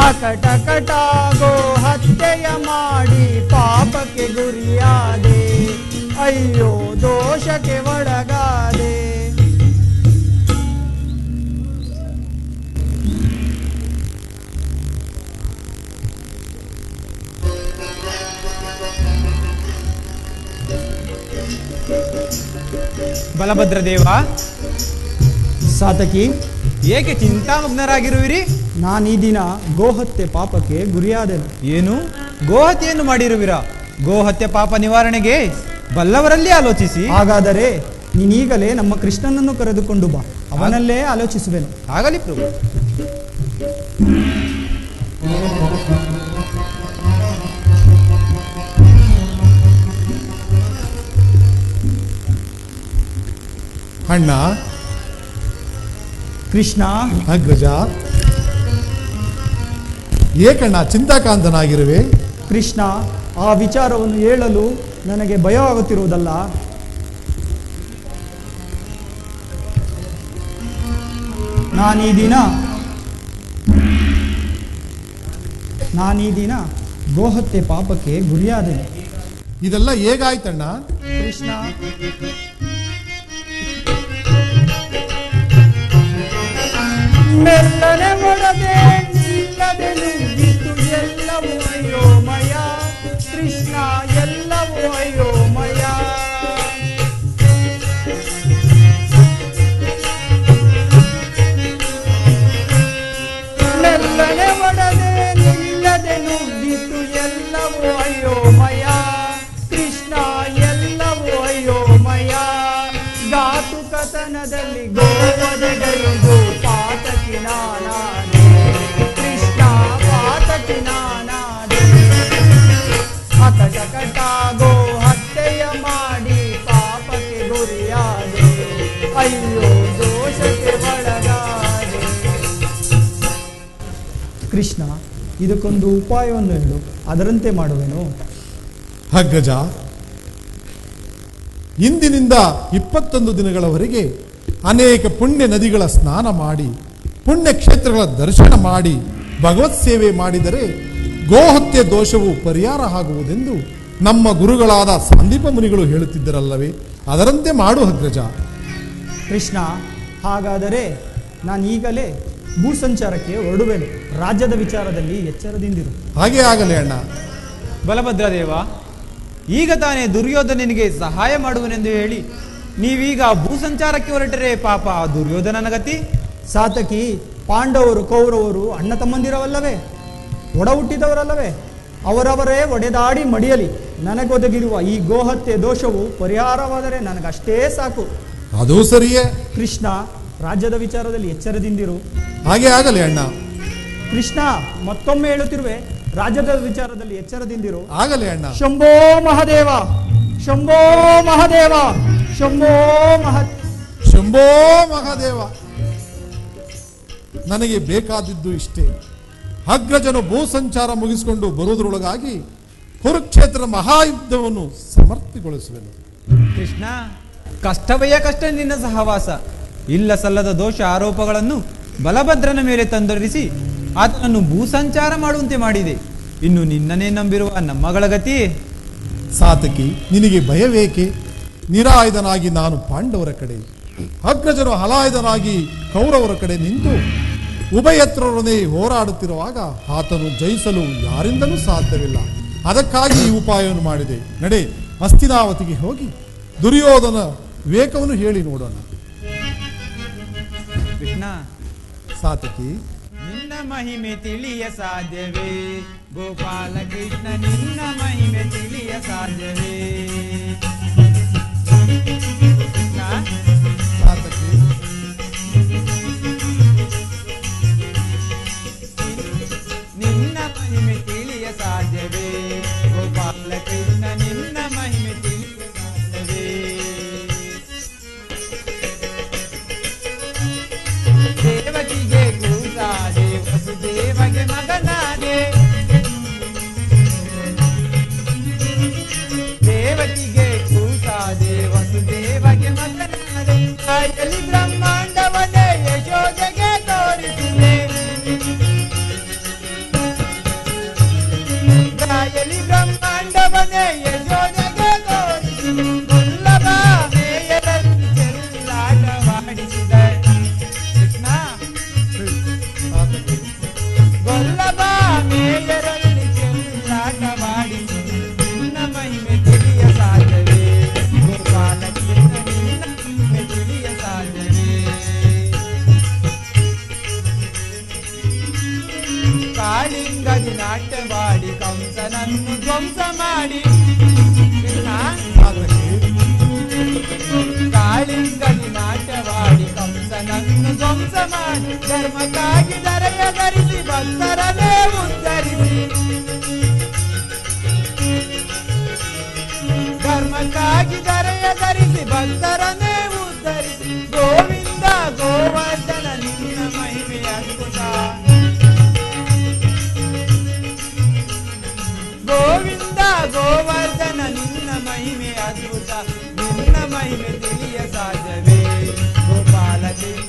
ಅಕಟ ಕಟ ಗೋ ಹತ್ಯೆಯ ಮಾಡಿ ಪಾಪಕ್ಕೆ ಗುರಿಯಾದೆ. ಅಯ್ಯೋ ದೋಷಕ್ಕೆ ಒಳಗಾದೆ. ಬಲಭದ್ರದೇವ, ಸಾತಕಿ, ಏಕೆ ಚಿಂತಾಮಗ್ನರಾಗಿರುವಿರಿ? ನಾನು ಈ ದಿನ ಗೋಹತ್ಯೆ ಪಾಪಕ್ಕೆ ಗುರಿಯಾದೆನು. ಏನು ಗೋಹತ್ಯೆಯನ್ನು ಮಾಡಿರುವಿರಾ? ಗೋಹತ್ಯೆ ಪಾಪ ನಿವಾರಣೆಗೆ ಬಲ್ಲವರಲ್ಲಿ ಆಲೋಚಿಸಿ. ಹಾಗಾದರೆ ನೀನೀಗಲೇ ನಮ್ಮ ಕೃಷ್ಣನನ್ನು ಕರೆದುಕೊಂಡು ಬಾ, ಅವನಲ್ಲೇ ಆಲೋಚಿಸುವೆನು. ಆಗಲಿ ಪ್ರಭು. ಅಣ್ಣ, ಕೃಷ್ಣ, ಅಗ್ರಜ, ಏಕಣ್ಣ ಚಿಂತಾಕಾಂತನಾಗಿರುವೆ? ಕೃಷ್ಣ, ಆ ವಿಚಾರವನ್ನು ಹೇಳಲು ನನಗೆ ಭಯವಾಗುತ್ತಿರುವುದಲ್ಲ. ನಾನೀ ದಿನ ಗೋಹತ್ಯೆ ಪಾಪಕ್ಕೆ ಗುರಿಯಾದೆನು. ಇದೆಲ್ಲ ಹೇಗಾಯ್ತಣ್ಣ? ಕೃಷ್ಣ, ಮೆಲ್ಲನೆ ಒಡದೆ ನಿಲ್ಲದೆ ನುಗ್ಗಿತು ಎಲ್ಲವೂ ಅಯೋಮಯ. ಕೃಷ್ಣ, ಎಲ್ಲವೂ ಅಯೋಮಯ. ಮೆಲ್ಲನೆ ಒಡದೆ ನಿಲ್ಲದೆ ನುಗ್ಗಿತು ಎಲ್ಲವೂ ಅಯೋಮಯ. ಕೃಷ್ಣ, ಎಲ್ಲವೂ ಅಯೋಮಯ. ಗಾತು ಕಥನದಲ್ಲಿ ಗೋವದೆಗೈದು ಪಾತಕಿ ನಾನಾದೆ. ಕೃಷ್ಣ, ಪಾತಕಿ ನಾನಾದೆ. ಅಕಟ ಕಟ ಗೋ ಹತ್ಯೆಯ ಮಾಡಿ ಪಾಪಕ್ಕೆ ಗುರಿಯಾದೆ. ಅಯ್ಯೋ ದೋಷಕ್ಕೆ ಒಳಗಾದೆ. ಕೃಷ್ಣ, ಇದಕ್ಕೊಂದು ಉಪಾಯವನ್ನು ಹೇಳು, ಅದರಂತೆ ಮಾಡುವೆನು. ಅಗ್ರಜ, ಇಂದಿನಿಂದ 21 ದಿನಗಳವರೆಗೆ ಅನೇಕ ಪುಣ್ಯ ನದಿಗಳ ಸ್ನಾನ ಮಾಡಿ, ಪುಣ್ಯ ಕ್ಷೇತ್ರಗಳ ದರ್ಶನ ಮಾಡಿ, ಭಗವತ್ ಸೇವೆ ಮಾಡಿದರೆ ಗೋಹತ್ಯೆ ದೋಷವು ಪರಿಹಾರ ಆಗುವುದೆಂದು ನಮ್ಮ ಗುರುಗಳಾದ ಸಂದೀಪ ಮುನಿಗಳು ಹೇಳುತ್ತಿದ್ದರಲ್ಲವೇ? ಅದರಂತೆ ಮಾಡು ಅಗ್ರಜ. ಕೃಷ್ಣ, ಹಾಗಾದರೆ ನಾನು ಈಗಲೇ ಭೂಸಂಚಾರಕ್ಕೆ ಹೊರಡುವೆನು. ರಾಜ್ಯದ ವಿಚಾರದಲ್ಲಿ ಎಚ್ಚರದಿಂದಿರು. ಹಾಗೆ ಆಗಲಿ ಅಣ್ಣ. ಬಲಭದ್ರದೇವ, ಈಗ ತಾನೇ ದುರ್ಯೋಧನನಿಗೆ ಸಹಾಯ ಮಾಡುವನೆಂದು ಹೇಳಿ ನೀವೀಗ ಭೂಸಂಚಾರಕ್ಕೆ ಹೊರಟರೆ ಪಾಪ ದುರ್ಯೋಧನನ ಗತಿ? ಸಾತಕಿ, ಪಾಂಡವರು ಕೌರವರು ಅಣ್ಣ ತಮ್ಮಂದಿರವಲ್ಲವೇ? ಒಡ ಹುಟ್ಟಿದವರಲ್ಲವೇ? ಅವರವರೇ ಒಡೆದಾಡಿ ಮಡಿಯಲಿ. ನನಗೊದಗಿರುವ ಈ ಗೋಹತ್ಯೆ ದೋಷವು ಪರಿಹಾರವಾದರೆ ನನಗಷ್ಟೇ ಸಾಕು. ಅದು ಸರಿಯೇ. ಕೃಷ್ಣ, ರಾಜ್ಯದ ವಿಚಾರದಲ್ಲಿ ಎಚ್ಚರದಿಂದಿರು. ಹಾಗೆ ಆಗಲಿ ಅಣ್ಣ. ಕೃಷ್ಣ, ಮತ್ತೊಮ್ಮೆ ಹೇಳುತ್ತಿರುವೆ, ರಾಜ್ಯದ ವಿಚಾರದಲ್ಲಿ ಎಚ್ಚರದಿಂದಿರು. ಆಗಲಿ ಅಣ್ಣ. ಶಂಭೋ ಮಹಾದೇವ, ಶಂಭೋ ಮಹಾದೇವ, ಶಂಭೋ ಶಂಭೋ ಮಹಾದೇವ. ನನಗೆ ಬೇಕಾದಿದ್ದು ಇಷ್ಟೇ. ಅಗ್ರಜನು ಭೂಸಂಚಾರ ಮುಗಿಸಿಕೊಂಡು ಬರುವುದರೊಳಗಾಗಿ ಕುರುಕ್ಷೇತ್ರ ಮಹಾಯುದ್ಧವನ್ನು ಸಮರ್ಥಗೊಳಿಸುವೆನು. ಕೃಷ್ಣ, ಕಷ್ಟವಯ್ಯ ಕಷ್ಟ ನಿನ್ನ ಸಹವಾಸ. ಇಲ್ಲ ಸಲ್ಲದ ದೋಷ ಆರೋಪಗಳನ್ನು ಬಲಭದ್ರನ ಮೇಲೆ ತಂದೊರಿಸಿ ಆತನನ್ನು ಭೂಸಂಚಾರ ಮಾಡುವಂತೆ ಮಾಡಿದೆ. ಇನ್ನು ನಿನ್ನನ್ನೇ ನಂಬಿರುವ ನಮ್ಮಗಳ ಗತಿ. ಸಾತಕಿ, ನಿನಗೆ ಭಯವೇಕೆ? ನಿರಾಯುಧನಾಗಿ ನಾನು ಪಾಂಡವರ ಕಡೆ, ಅಗ್ರಜನು ಹಲಾಯುಧನಾಗಿ ಕೌರವರ ಕಡೆ ನಿಂತು ಉಭಯತ್ರರೊಡನೆ ಹೋರಾಡುತ್ತಿರುವಾಗ ಆತನು ಜಯಿಸಲು ಯಾರಿಂದಲೂ ಸಾಧ್ಯವಿಲ್ಲ. ಅದಕ್ಕಾಗಿ ಈ ಉಪಾಯವನ್ನು ಮಾಡಿದೆ. ನಡೆ, ಹಸ್ತಿನಾವತಿಗೆ ಹೋಗಿ ದುರ್ಯೋಧನ ವಿವೇಕವನ್ನು ಹೇಳಿ ನೋಡೋಣ. ಕೃಷ್ಣ, ಸಾತಕಿ, ನಿನ್ನ ಮಹಿಮೆ ತಿಳಿಯ ಸಾಧ್ಯವೇ? ಗೋಪಾಲ ಕೃಷ್ಣ, ನಿನ್ನ ಮಹಿಮೆ ತಿಳಿಯ ಸಾಧ್ಯವೇ? ಕೃಷ್ಣ, ಸಾತಕಿ, ನಿನ್ನ ಮಹಿಮೆ ತಿಳಿಯ ಸಾಧ್ಯವೇ? ಗೋಪಾಲ ಕೃಷ್ಣ, ನಿನ್ನ ಮಹಿಮೆ ತಿಳಿಯ ಸಾಧ್ಯವೇ? ದೇವಕಿಗೆ ಕೂಸಾದೆ, ವಸುದೇವಗೆ ಮಗನಾದೆ. ದೇವಕಿಗೆ ಕೂಸಾದೆ, ವಸುದೇವಗೆ ಮಗನಾದೆ. ತಾಯಲ್ಲಿ ಬ್ರಹ್ಮಾಂಡವನ್ನೇ ಯಶೋದೆಗೆ ತೋರಿಸಿದೆ. ತಾಯಲ್ಲಿ ಬ್ರಹ್ಮಾಂಡವನ್ನೇ ಯಶೋದೆಗೆ ತೋರಿಸಿದೆ. ದುರ್ಲಭ ಮೇಯರಲ್ಲಿ ಚೆಲ್ಲಾಟವಾಡಿಸಿದ. ಕೃಷ್ಣ, ಗೊಲ್ಲಭ ಮೇಯರಲ್ಲಿ ಚೆಲ್ಲಾಟವಾಡಿಸಿ ನಿನ್ನ ಮಹಿಮೆ ತಿಳಿಯ ಸಾಧ್ಯವೇ? ಗೋಪಾಲ ಕೃಷ್ಣ, ನಿನ್ನ ಮಹಿಮೆ ತಿಳಿಯ ಸಾಧ್ಯವೇ? ಕಾಳಿಂಗದಿ ನಾಟ್ಯವಾಡಿ ಕಂಸನನ್ನು ಧ್ವಂಸ ಮಾಡಿ. ಕೃಷ್ಣ, ಕಾಳಿಂಗದಿ ನಾಟ್ಯವಾಡಿ ಕಂಸನನ್ನು ಧ್ವಂಸ ಮಾಡಿ ಧರ್ಮಕ್ಕಾಗಿ ಧರೆಯ ಧರಿಸಿ ಭಕ್ತರನ್ನೇ ಉದ್ಧರಿಸಿ. ಧರ್ಮಕ್ಕಾಗಿ ಧರೆಯ ಧರಿಸಿ ಭಕ್ತರನ್ನೇ ಉದ್ಧರಿಸಿ. ಗೋವಿಂದ ಗೋವರ್ಧನ, ನಿನ್ನ ಮಹಿಮೆ ಅದ್ಭುತ. ಗೋವಿಂದ ಗೋವರ್ಧನ, ನಿನ್ನ ಮಹಿಮೆ ಅದ್ಭುತ. ನಿನ್ನ ಮಹಿಮೆ ತಿಳಿಯ ಸಾಧ್ಯವೇ? ಗೋಪಾಲ ಕೃಷ್ಣ,